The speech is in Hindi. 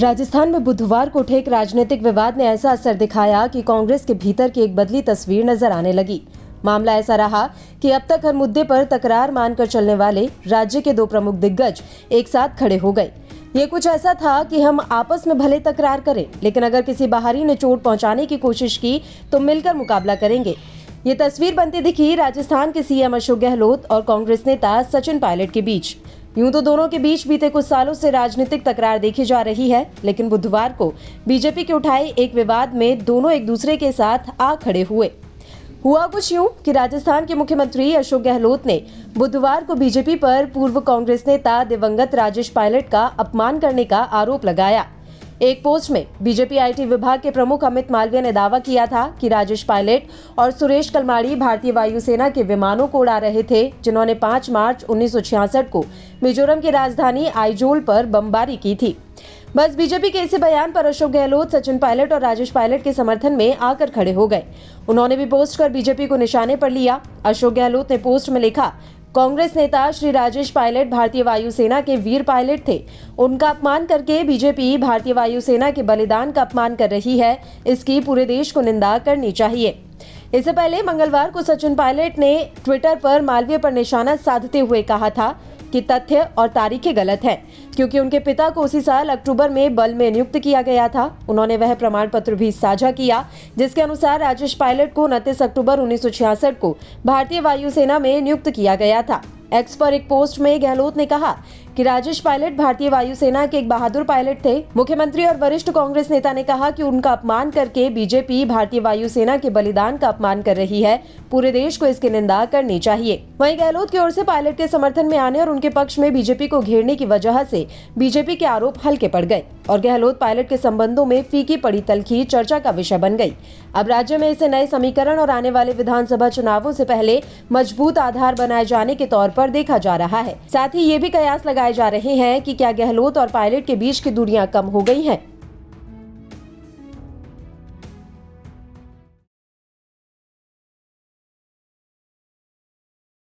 राजस्थान में बुधवार को उठे एक राजनीतिक विवाद ने ऐसा असर दिखाया कि कांग्रेस के भीतर की एक बदली तस्वीर नजर आने लगी। मामला ऐसा रहा कि अब तक हर मुद्दे पर तकरार मानकर चलने वाले राज्य के दो प्रमुख दिग्गज एक साथ खड़े हो गए। ये कुछ ऐसा था कि हम आपस में भले तकरार करें, लेकिन अगर किसी बाहरी ने चोट पहुंचाने की कोशिश की तो मिलकर मुकाबला करेंगे। ये तस्वीर बनती दिखी राजस्थान के सीएम अशोक गहलोत और कांग्रेस नेता सचिन पायलट के बीच। यूं तो दोनों के बीच बीते कुछ सालों से राजनीतिक तकरार देखी जा रही है, लेकिन बुधवार को बीजेपी के उठाए एक विवाद में दोनों एक दूसरे के साथ आ खड़े हुए। हुआ कुछ यूं कि राजस्थान के मुख्यमंत्री अशोक गहलोत ने बुधवार को बीजेपी पर पूर्व कांग्रेस नेता दिवंगत राजेश पायलट का अपमान करने का आरोप लगाया। एक पोस्ट में बीजेपी आईटी विभाग के प्रमुख अमित मालवीय ने दावा किया था कि राजेश पायलट और सुरेश कलमाड़ी भारतीय वायुसेना के विमानों को उड़ा रहे थे, जिन्होंने 5 मार्च 1966 को मिजोरम की राजधानी आइजोल पर बमबारी की थी। बस बीजेपी के इसी बयान पर अशोक गहलोत सचिन पायलट और राजेश पायलट के समर्थन में आकर खड़े हो गए। उन्होंने भी पोस्ट कर बीजेपी को निशाने पर लिया। अशोक गहलोत ने पोस्ट में लिखा, कांग्रेस नेता श्री राजेश पायलट भारतीय वायुसेना के वीर पायलट थे। उनका अपमान करके बीजेपी भारतीय वायुसेना के बलिदान का अपमान कर रही है। इसकी पूरे देश को निंदा करनी चाहिए। इससे पहले मंगलवार को सचिन पायलट ने ट्विटर पर मालवीय पर निशाना साधते हुए कहा था कि तथ्य और तारीखें गलत हैं, क्योंकि उनके पिता को उसी साल अक्टूबर में बल में नियुक्त किया गया था। उन्होंने वह प्रमाण पत्र भी साझा किया जिसके अनुसार राजेश पायलट को 29 अक्टूबर 1966 को भारतीय वायुसेना में नियुक्त किया गया था। एक्स पर एक पोस्ट में गहलोत ने कहा कि राजेश पायलट भारतीय वायुसेना के एक बहादुर पायलट थे। मुख्यमंत्री और वरिष्ठ कांग्रेस नेता ने कहा कि उनका अपमान करके बीजेपी भारतीय वायुसेना के बलिदान का अपमान कर रही है। पूरे देश को इसकी निंदा करनी चाहिए। वहीं गहलोत की ओर से पायलट के समर्थन में आने और उनके पक्ष में बीजेपी को घेरने की वजह से बीजेपी के आरोप हल्के पड़ गए और गहलोत पायलट के संबंधों में फीकी पड़ी तलखी चर्चा का विषय बन गई। अब राज्य में इसे नए समीकरण और आने वाले विधानसभा चुनावों से पहले मजबूत आधार बनाए जाने के तौर पर देखा जा रहा है। साथ ही ये भी कयास लगाए जा रहे हैं कि क्या गहलोत और पायलट के बीच की दूरियां कम हो गई हैं।